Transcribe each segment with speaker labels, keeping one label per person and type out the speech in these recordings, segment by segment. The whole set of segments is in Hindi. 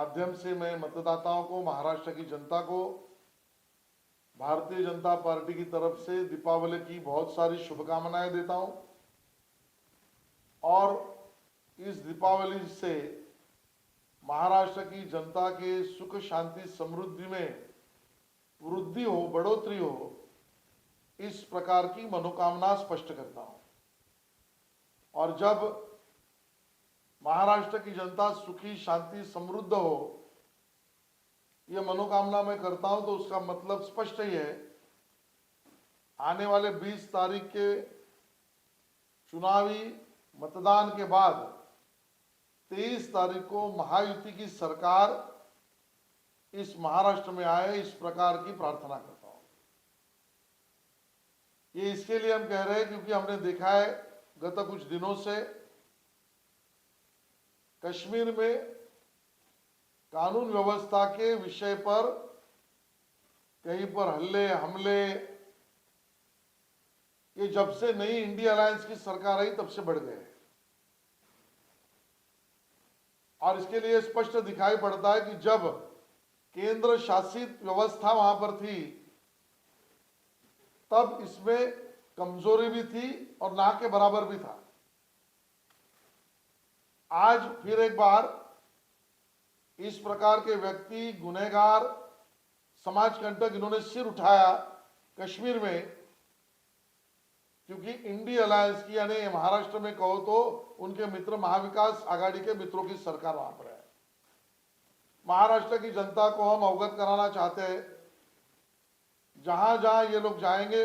Speaker 1: माध्यम से मैं मतदाताओं को, महाराष्ट्र की जनता को भारतीय जनता पार्टी की तरफ से दीपावली की बहुत सारी शुभकामनाएं देता हूं और इस दीपावली से महाराष्ट्र की जनता के सुख शांति समृद्धि में वृद्धि हो, बढ़ोतरी हो, इस प्रकार की मनोकामना स्पष्ट करता हूं। और जब महाराष्ट्र की जनता सुखी, शांति, समृद्ध हो, यह मनोकामना मैं करता हूं, तो उसका मतलब स्पष्ट ही है, आने वाले 20 तारीख के चुनावी मतदान के बाद 23 तारीख को महायुति की सरकार इस महाराष्ट्र में आए, इस प्रकार की प्रार्थना करता हूं। ये इसके लिए हम कह रहे हैं क्योंकि हमने देखा है गत कुछ दिनों से कश्मीर में कानून व्यवस्था के विषय पर कहीं पर हल्ले हमले, ये जब से नई इंडिया अलायंस की सरकार आई तब से बढ़ गए और इसके लिए स्पष्ट दिखाई पड़ता है कि जब केंद्र शासित व्यवस्था वहां पर थी तब इसमें कमजोरी भी थी और ना के बराबर भी था। आज फिर एक बार इस प्रकार के व्यक्ति, गुनहगार, समाज कंटक, इन्होंने सिर उठाया कश्मीर में, क्योंकि इंडिया अलायंस की यानी महाराष्ट्र में कहो तो उनके मित्र महाविकास आघाड़ी के मित्रों की सरकार वहां पर है। महाराष्ट्र की जनता को हम अवगत कराना चाहते हैं, जहां जहां ये लोग जाएंगे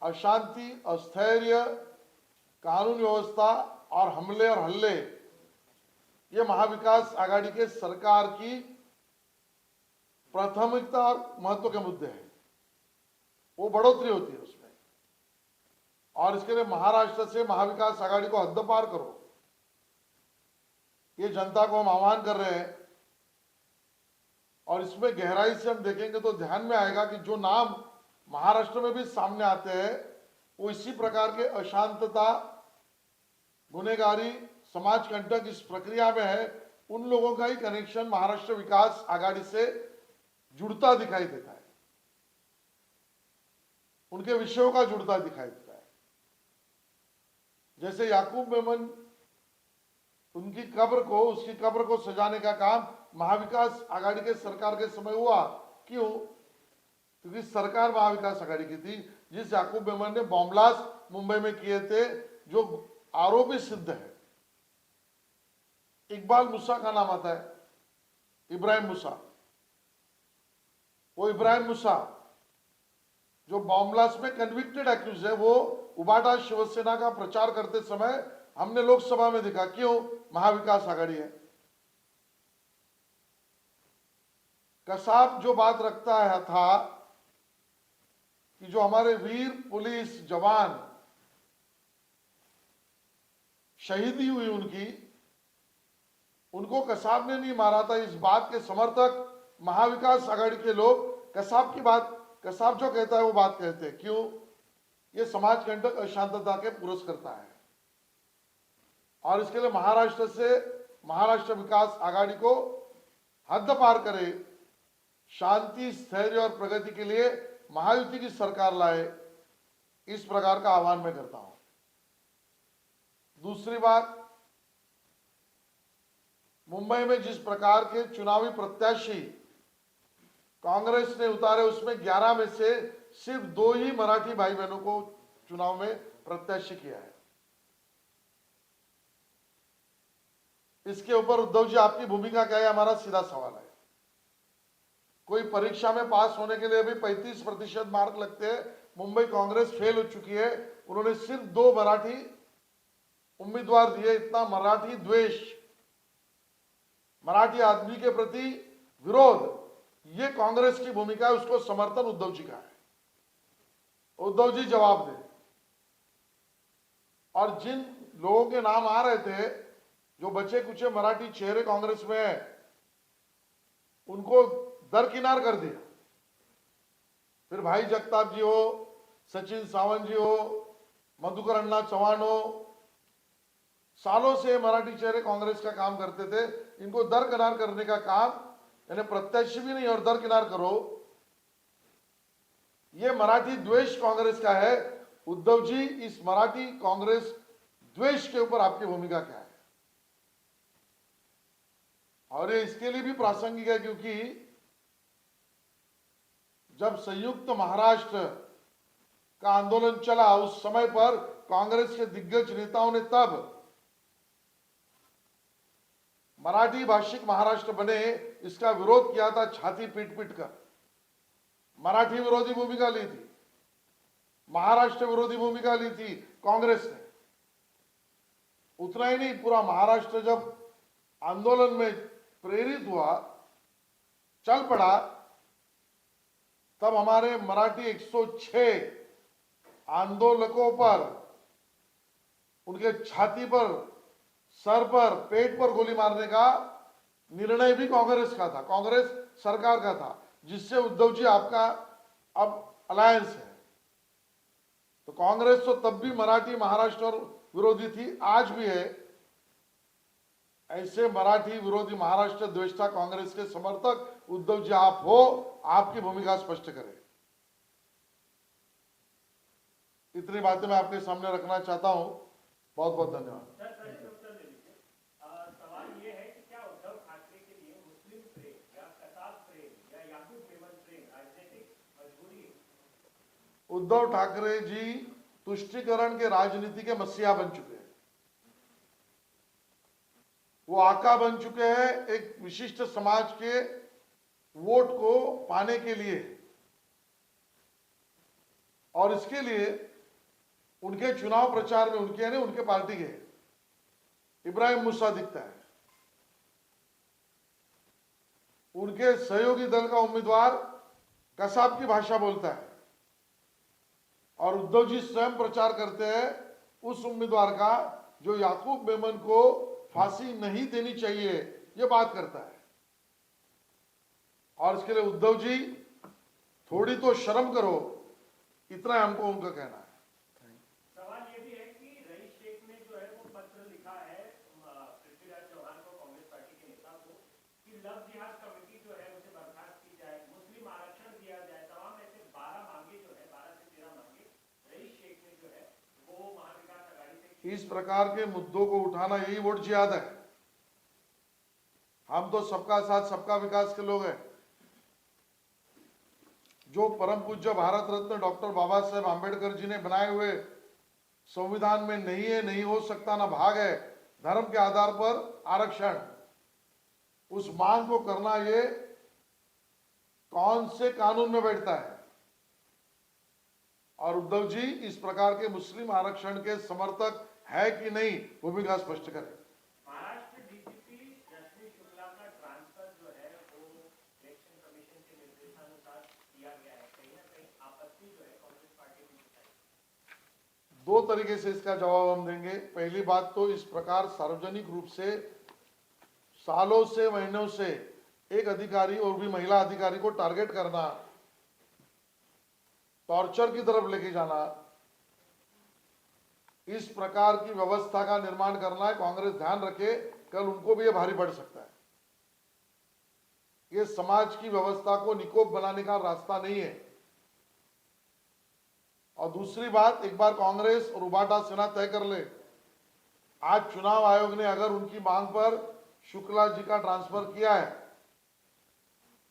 Speaker 1: अशांति, अस्थैर्य, कानून व्यवस्था और हमले और हल्ले, ये महाविकास आघाड़ी के सरकार की प्राथमिकता और महत्व के मुद्दे हैं, वो बढ़ोतरी होती है उसमें। और इसके लिए महाराष्ट्र से महाविकास आघाड़ी को हद्दपार करो, ये जनता को हम आह्वान कर रहे हैं। और इसमें गहराई से हम देखेंगे तो ध्यान में आएगा कि जो नाम महाराष्ट्र में भी सामने आते हैं वो इसी प्रकार के अशांतता, गुनहगारी, समाज कंटक इस प्रक्रिया में है, उन लोगों का ही कनेक्शन महाराष्ट्र विकास आघाड़ी से जुड़ता दिखाई देता है, उनके विषयों का जुड़ता दिखाई देता है। जैसे याकूब मेमन, उनकी कब्र को, उसकी कब्र को सजाने का काम महाविकास आघाड़ी के सरकार के समय हुआ। क्यों? क्योंकि सरकार महाविकास आघाड़ी की थी। जिस याकूब मेमन ने बॉम्ब ब्लास्ट मुंबई में किए थे, जो आरोपी सिद्ध है, इकबाल मूसा का नाम आता है, इब्राहिम मूसा, वो इब्राहिम मूसा जो बॉम्ब ब्लास्ट में कन्विक्टेड एक्यूज है, वो उबाटा शिवसेना का प्रचार करते समय हमने लोकसभा में देखा। क्यों? महाविकास आघाड़ी है। कसाब जो बात रखता है था कि जो हमारे वीर पुलिस जवान शहीदी हुई उनको कसाब ने नहीं मारा था, इस बात के समर्थक महाविकास आघाड़ी के लोग कसाब की बात, कसाब जो कहता है वो बात कहते हैं। क्यों? ये समाज कंटक, अशांतता के पुरस्कर्ता है। और इसके लिए महाराष्ट्र से महाराष्ट्र विकास आघाड़ी को हद पार करे, शांति, स्थैर्य और प्रगति के लिए महायुति की सरकार लाए, इस प्रकार का आह्वान मैं करता हूं। दूसरी बात, मुंबई में जिस प्रकार के चुनावी प्रत्याशी कांग्रेस ने उतारे, उसमें 11 में से सिर्फ 2 ही मराठी भाई बहनों को चुनाव में प्रत्याशी किया है। इसके ऊपर उद्धव जी आपकी भूमिका क्या है, हमारा सीधा सवाल है। कोई परीक्षा में पास होने के लिए भी 35% मार्क लगते हैं, मुंबई कांग्रेस फेल हो चुकी है, उन्होंने सिर्फ 2 मराठी उम्मीदवार दिए। इतना मराठी द्वेष, मराठी आदमी के प्रति विरोध, ये कांग्रेस की भूमिका है, उसको समर्थन उद्धव जी का है। उद्धव जी जवाब दें। और जिन लोगों के नाम आ रहे थे, जो बचे कुचे मराठी चेहरे कांग्रेस में है, उनको दरकिनार कर दिया। फिर भाई जगताप जी हो, सचिन सावंत जी हो, मधुकर अन्ना चौहान हो, सालों से मराठी चेहरे कांग्रेस का काम करते थे, इनको दरकिनार करने का काम, यानी प्रत्यक्ष भी नहीं और दरकिनार करो, ये मराठी द्वेष कांग्रेस का है। उद्धव जी, इस मराठी कांग्रेस द्वेष के ऊपर आपकी भूमिका क्या है? और ये इसके लिए भी प्रासंगिक है क्योंकि जब संयुक्त महाराष्ट्र का आंदोलन चला, उस समय पर कांग्रेस के दिग्गज नेताओं ने तब मराठी भाषिक महाराष्ट्र बने इसका विरोध किया था, छाती पीट पीट कर मराठी विरोधी भूमिका ली थी, महाराष्ट्र विरोधी भूमिका ली थी कांग्रेस ने। उतना ही नहीं, पूरा महाराष्ट्र जब आंदोलन में प्रेरित हुआ, चल पड़ा, तब हमारे मराठी 106 आंदोलकों पर, उनके छाती पर, सर पर, पेट पर गोली मारने का निर्णय भी कांग्रेस का था, कांग्रेस सरकार का था, जिससे उद्धव जी आपका अब अलायंस है। तो कांग्रेस तो तब भी मराठी महाराष्ट्र विरोधी थी, आज भी है। ऐसे मराठी विरोधी महाराष्ट्र द्वेष्टा कांग्रेस के समर्थक उद्धव जी आप हो, आपकी भूमिका स्पष्ट करें। इतनी बातें मैं आपके सामने रखना चाहता हूं। बहुत बहुत धन्यवाद।
Speaker 2: सवाल ये है कि क्या उद्धव ठाकरे के लिए मुस्लिम प्रेम या कसाब प्रेम या याकूब मेमन प्रेम राजनीतिक मजबूरी है?
Speaker 1: उद्धव ठाकरे जी तुष्टीकरण के राजनीति के मसीहा बन चुके हैं, वो आका बन चुके हैं एक विशिष्ट समाज के वोट को पाने के लिए, और इसके लिए उनके चुनाव प्रचार में, उनके यानी उनके पार्टी के इब्राहिम मूसा दिखता है, उनके सहयोगी दल का उम्मीदवार कसाब की भाषा बोलता है, और उद्धव जी स्वयं प्रचार करते हैं उस उम्मीदवार का जो याकूब मेमन को फांसी नहीं देनी चाहिए, ये बात करता है। और इसके लिए उद्धव जी थोड़ी तो शर्म करो, इतना हमको उनका कहना है।
Speaker 2: सवाल ये भी है कि रईस शेख ने जो है वो पत्र लिखा है पृथ्वीराज चौहान को, कांग्रेस पार्टी के नेता को, कि लव जिहाद कमेटी जो है उसे बर्खास्त की जाए, मुस्लिम आरक्षण दिया जाए, तमाम ऐसे 12 मांगे जो है, 12 से 13 मांगे रईस शेख ने जो है वो महाविकास आघाड़ी से।
Speaker 1: इस प्रकार के मुद्दों को उठाना यही वोट जिहाद है। हम तो सबका साथ सबका विकास के लोग हैं। जो परम पूज्य भारत रत्न डॉक्टर बाबा साहेब आंबेडकर जी ने बनाए हुए संविधान में नहीं है, नहीं हो सकता, ना भाग है, धर्म के आधार पर आरक्षण, उस मांग को करना ये कौन से कानून में बैठता है? और उद्धव जी इस प्रकार के मुस्लिम आरक्षण के समर्थक है कि नहीं, भूमिका स्पष्ट करें।
Speaker 2: महाराष्ट्र डीजीपी रश्मि शुक्ला का ट्रांसफर जो है वो इलेक्शन कमीशन के निर्देशानुसार किया गया है, कहीं ना कहीं आपत्ति जो है कांग्रेस पार्टी की जताई।
Speaker 1: दो तरीके से इसका जवाब हम देंगे। पहली बात तो इस प्रकार सार्वजनिक रूप से सालों से, महीनों से एक अधिकारी और भी महिला अधिकारी को टारगेट करना, टॉर्चर की तरफ लेके जाना, इस प्रकार की व्यवस्था का निर्माण करना है। कांग्रेस ध्यान रखे, कल उनको भी ये भारी पड़ सकता है। ये समाज की व्यवस्था को निकोप बनाने का रास्ता नहीं है। और दूसरी बात, एक बार कांग्रेस और उबाटा सेना तय कर ले, आज चुनाव आयोग ने अगर उनकी मांग पर शुक्ला जी का ट्रांसफर किया है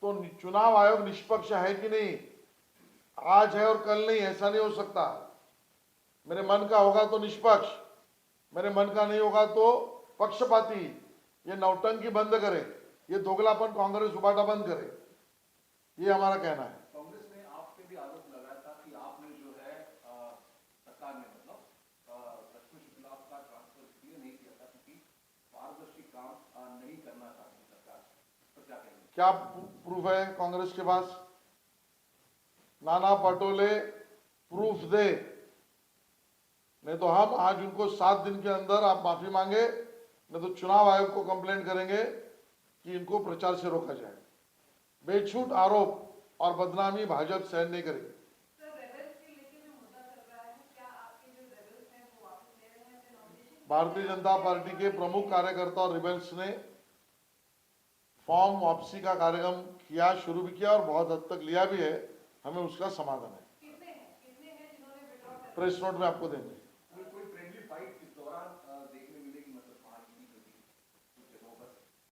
Speaker 1: तो चुनाव आयोग निष्पक्ष है कि नहीं? आज है और कल नहीं, ऐसा नहीं हो सकता। मेरे मन का होगा तो निष्पक्ष, मेरे मन का नहीं होगा तो पक्षपाती। ये नौटंकी बंद करे, ये दोगलापन कांग्रेस उबाटा बंद करे, ये हमारा कहना है।
Speaker 3: कांग्रेस ने आप पे भी आरोप लगाया था कि आपने जो है सरकार ने रश्मि शुक्ला का ट्रांसफर इसलिए नहीं किया था क्योंकि पारदर्शी काम नहीं करना चाहती सरकार, तो क्या कहेंगे?
Speaker 1: क्या प्रूफ है कांग्रेस के पास? नाना पटोले प्रूफ दे, नहीं तो हम आज उनको 7 दिन के अंदर आप माफी मांगे, नहीं तो चुनाव आयोग को कंप्लेंट करेंगे कि इनको प्रचार से रोका जाए। बेछूट आरोप और बदनामी भाजपा सहन नहीं करेगी। भारतीय जनता पार्टी के प्रमुख कार्यकर्ता और रिबेल्स ने फॉर्म वापसी का कार्यक्रम किया, शुरू भी किया और बहुत हद तक लिया भी है। हमें उसका समाधान है। प्रेस नोट में आपको देंगे।